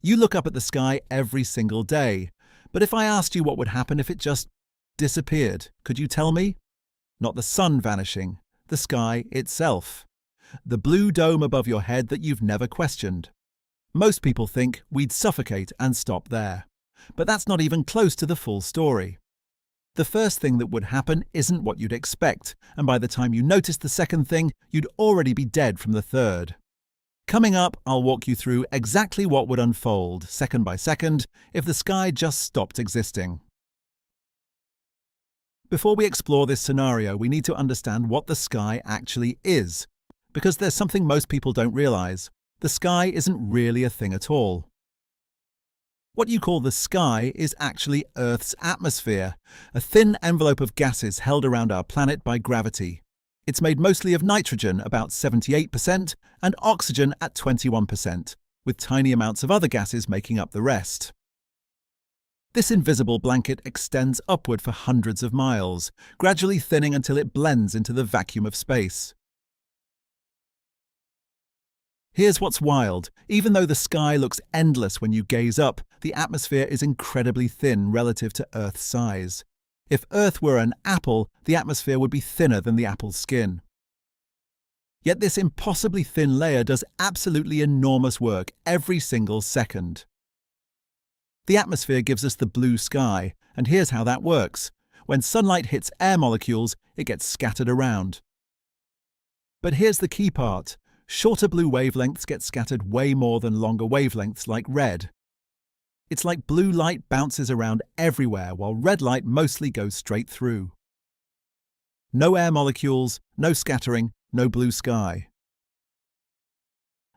You look up at the sky every single day, but if I asked you what would happen if it just disappeared, could you tell me? Not the sun vanishing, the sky itself. The blue dome above your head that you've never questioned. Most people think we'd suffocate and stop there. But that's not even close to the full story. The first thing that would happen isn't what you'd expect, and by the time you notice the second thing, you'd already be dead from the third. Coming up, I'll walk you through exactly what would unfold, second by second, if the sky just stopped existing. Before we explore this scenario, we need to understand what the sky actually is, because there's something most people don't realize. The sky isn't really a thing at all. What you call the sky is actually Earth's atmosphere, a thin envelope of gases held around our planet by gravity. It's made mostly of nitrogen, about 78%, and oxygen at 21%, with tiny amounts of other gases making up the rest. This invisible blanket extends upward for hundreds of miles, gradually thinning until it blends into the vacuum of space. Here's what's wild. Even though the sky looks endless when you gaze up, the atmosphere is incredibly thin relative to Earth's size. If Earth were an apple, the atmosphere would be thinner than the apple's skin. Yet this impossibly thin layer does absolutely enormous work every single second. The atmosphere gives us the blue sky, and here's how that works. When sunlight hits air molecules, it gets scattered around. But here's the key part. Shorter blue wavelengths get scattered way more than longer wavelengths like red. It's like blue light bounces around everywhere while red light mostly goes straight through. No air molecules, no scattering, no blue sky.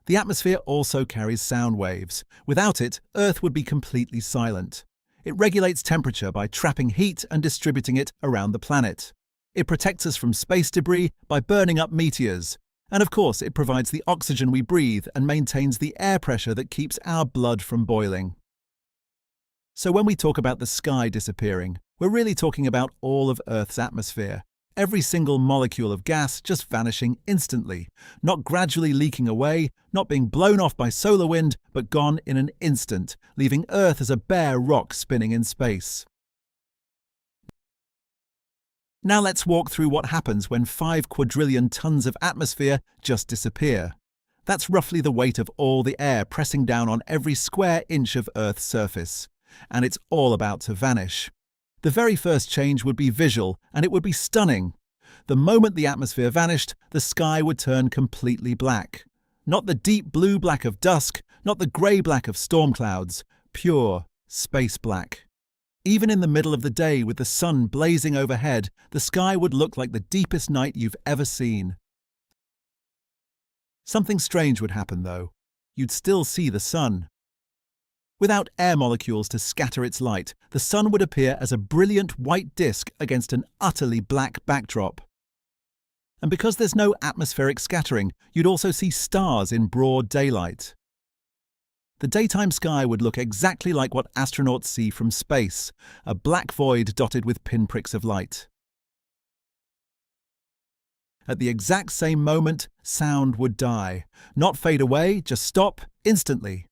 The atmosphere also carries sound waves. Without it, Earth would be completely silent. It regulates temperature by trapping heat and distributing it around the planet. It protects us from space debris by burning up meteors. And of course, it provides the oxygen we breathe and maintains the air pressure that keeps our blood from boiling. So when we talk about the sky disappearing, we're really talking about all of Earth's atmosphere. Every single molecule of gas just vanishing instantly, not gradually leaking away, not being blown off by solar wind, but gone in an instant, leaving Earth as a bare rock spinning in space. Now let's walk through what happens when 5 quadrillion tons of atmosphere just disappear. That's roughly the weight of all the air pressing down on every square inch of Earth's surface. And it's all about to vanish. The very first change would be visual, and it would be stunning. The moment the atmosphere vanished, the sky would turn completely black. Not the deep blue black of dusk, not the grey black of storm clouds, pure space black. Even in the middle of the day with the sun blazing overhead, the sky would look like the deepest night you've ever seen. Something strange would happen, though. You'd still see the sun. Without air molecules to scatter its light, the sun would appear as a brilliant white disk against an utterly black backdrop. And because there's no atmospheric scattering, you'd also see stars in broad daylight. The daytime sky would look exactly like what astronauts see from space, a black void dotted with pinpricks of light. At the exact same moment, sound would die. Not fade away, just stop instantly.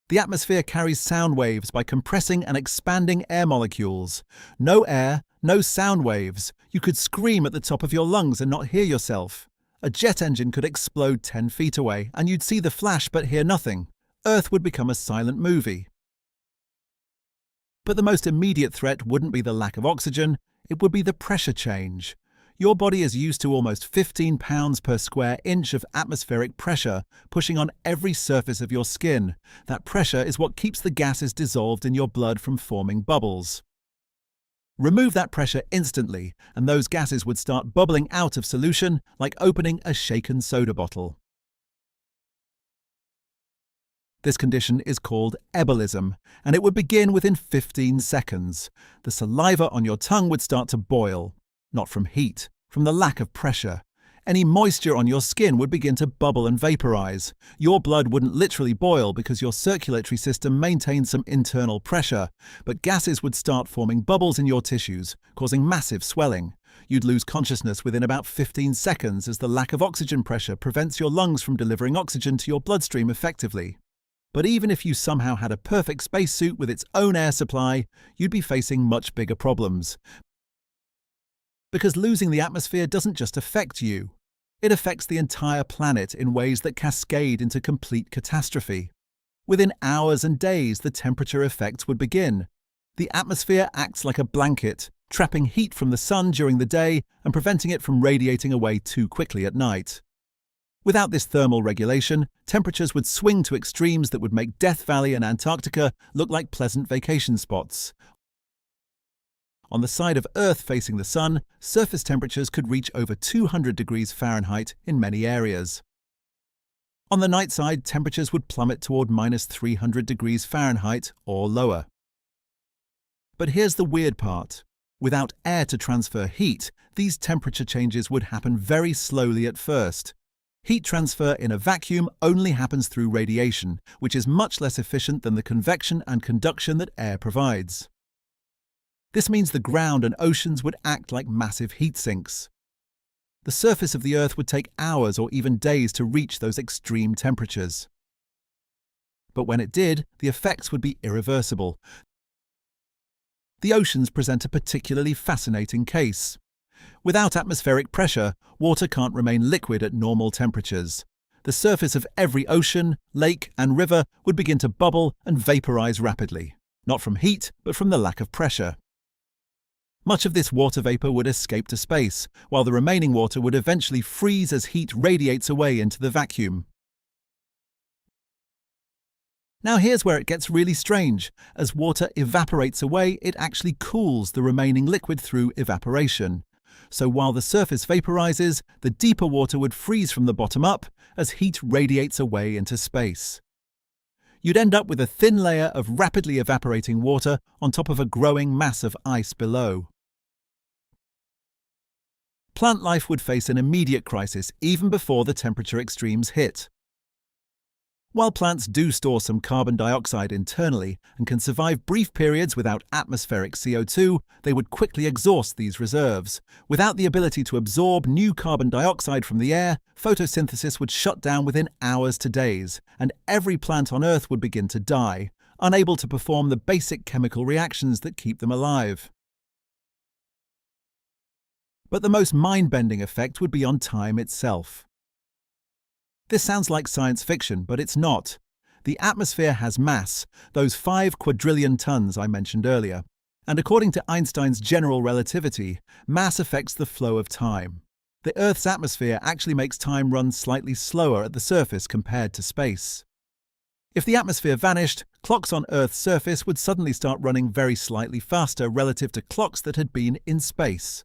The atmosphere carries sound waves by compressing and expanding air molecules. No air, no sound waves. You could scream at the top of your lungs and not hear yourself. A jet engine could explode 10 feet away, and you'd see the flash but hear nothing. Earth would become a silent movie. But the most immediate threat wouldn't be the lack of oxygen, it would be the pressure change. Your body is used to almost 15 pounds per square inch of atmospheric pressure pushing on every surface of your skin. That pressure is what keeps the gases dissolved in your blood from forming bubbles. Remove that pressure instantly, and those gases would start bubbling out of solution like opening a shaken soda bottle. This condition is called ebulism, and it would begin within 15 seconds. The saliva on your tongue would start to boil. Not from heat, from the lack of pressure. Any moisture on your skin would begin to bubble and vaporize. Your blood wouldn't literally boil because your circulatory system maintains some internal pressure, but gases would start forming bubbles in your tissues, causing massive swelling. You'd lose consciousness within about 15 seconds as the lack of oxygen pressure prevents your lungs from delivering oxygen to your bloodstream effectively. But even if you somehow had a perfect spacesuit with its own air supply, you'd be facing much bigger problems. Because losing the atmosphere doesn't just affect you. It affects the entire planet in ways that cascade into complete catastrophe. Within hours and days, the temperature effects would begin. The atmosphere acts like a blanket, trapping heat from the sun during the day and preventing it from radiating away too quickly at night. Without this thermal regulation, temperatures would swing to extremes that would make Death Valley and Antarctica look like pleasant vacation spots. On the side of Earth facing the sun, surface temperatures could reach over 200 degrees Fahrenheit in many areas. On the night side, temperatures would plummet toward -300 degrees Fahrenheit or lower. But here's the weird part. Without air to transfer heat, these temperature changes would happen very slowly at first. Heat transfer in a vacuum only happens through radiation, which is much less efficient than the convection and conduction that air provides. This means the ground and oceans would act like massive heat sinks. The surface of the Earth would take hours or even days to reach those extreme temperatures. But when it did, the effects would be irreversible. The oceans present a particularly fascinating case. Without atmospheric pressure, water can't remain liquid at normal temperatures. The surface of every ocean, lake, and river would begin to bubble and vaporize rapidly, not from heat, but from the lack of pressure. Much of this water vapor would escape to space, while the remaining water would eventually freeze as heat radiates away into the vacuum. Now here's where it gets really strange. As water evaporates away, it actually cools the remaining liquid through evaporation. So while the surface vaporizes, the deeper water would freeze from the bottom up as heat radiates away into space. You'd end up with a thin layer of rapidly evaporating water on top of a growing mass of ice below. Plant life would face an immediate crisis even before the temperature extremes hit. While plants do store some carbon dioxide internally and can survive brief periods without atmospheric CO2, they would quickly exhaust these reserves. Without the ability to absorb new carbon dioxide from the air, photosynthesis would shut down within hours to days, and every plant on Earth would begin to die, unable to perform the basic chemical reactions that keep them alive. But the most mind-bending effect would be on time itself. This sounds like science fiction, but it's not. The atmosphere has mass, those 5 quadrillion tons I mentioned earlier. And according to Einstein's general relativity, mass affects the flow of time. The Earth's atmosphere actually makes time run slightly slower at the surface compared to space. If the atmosphere vanished, clocks on Earth's surface would suddenly start running very slightly faster relative to clocks that had been in space.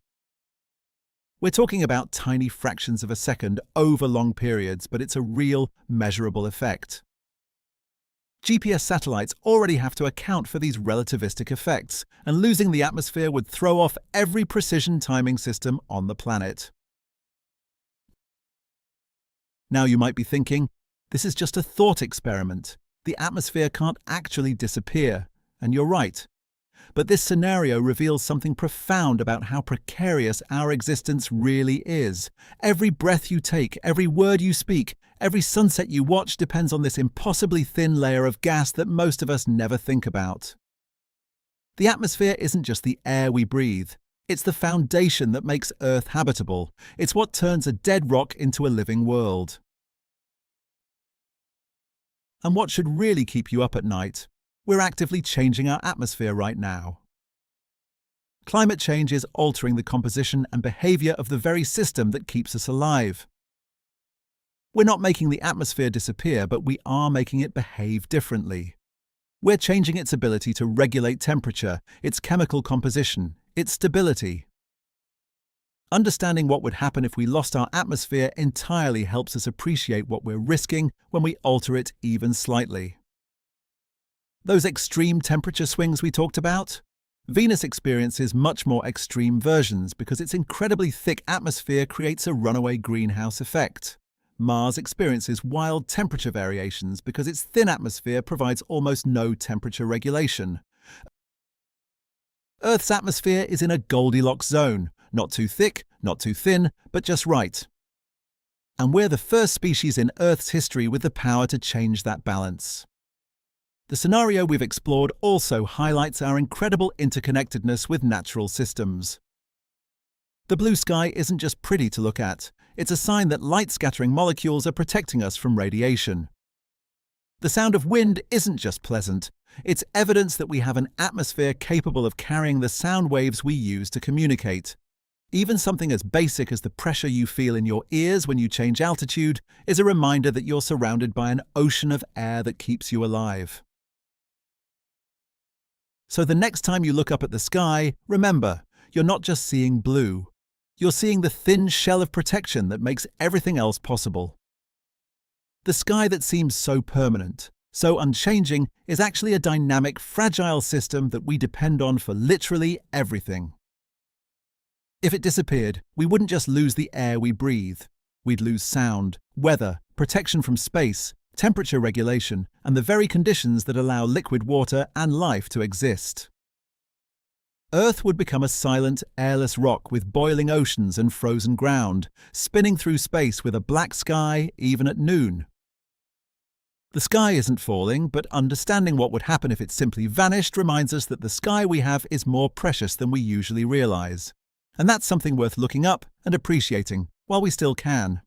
We're talking about tiny fractions of a second over long periods, but it's a real, measurable effect. GPS satellites already have to account for these relativistic effects, and losing the atmosphere would throw off every precision timing system on the planet. Now you might be thinking, this is just a thought experiment. The atmosphere can't actually disappear, and you're right. But this scenario reveals something profound about how precarious our existence really is. Every breath you take, every word you speak, every sunset you watch depends on this impossibly thin layer of gas that most of us never think about. The atmosphere isn't just the air we breathe. It's the foundation that makes Earth habitable. It's what turns a dead rock into a living world. And what should really keep you up at night? We're actively changing our atmosphere right now. Climate change is altering the composition and behavior of the very system that keeps us alive. We're not making the atmosphere disappear, but we are making it behave differently. We're changing its ability to regulate temperature, its chemical composition, its stability. Understanding what would happen if we lost our atmosphere entirely helps us appreciate what we're risking when we alter it even slightly. Those extreme temperature swings we talked about? Venus experiences much more extreme versions because its incredibly thick atmosphere creates a runaway greenhouse effect. Mars experiences wild temperature variations because its thin atmosphere provides almost no temperature regulation. Earth's atmosphere is in a Goldilocks zone, not too thick, not too thin, but just right. And we're the first species in Earth's history with the power to change that balance. The scenario we've explored also highlights our incredible interconnectedness with natural systems. The blue sky isn't just pretty to look at, it's a sign that light-scattering molecules are protecting us from radiation. The sound of wind isn't just pleasant, it's evidence that we have an atmosphere capable of carrying the sound waves we use to communicate. Even something as basic as the pressure you feel in your ears when you change altitude is a reminder that you're surrounded by an ocean of air that keeps you alive. So the next time you look up at the sky, remember, you're not just seeing blue. You're seeing the thin shell of protection that makes everything else possible. The sky that seems so permanent, so unchanging, is actually a dynamic, fragile system that we depend on for literally everything. If it disappeared, we wouldn't just lose the air we breathe. We'd lose sound, weather, protection from space, temperature regulation, and the very conditions that allow liquid water and life to exist. Earth would become a silent, airless rock with boiling oceans and frozen ground, spinning through space with a black sky even at noon. The sky isn't falling, but understanding what would happen if it simply vanished reminds us that the sky we have is more precious than we usually realize. And that's something worth looking up and appreciating while we still can.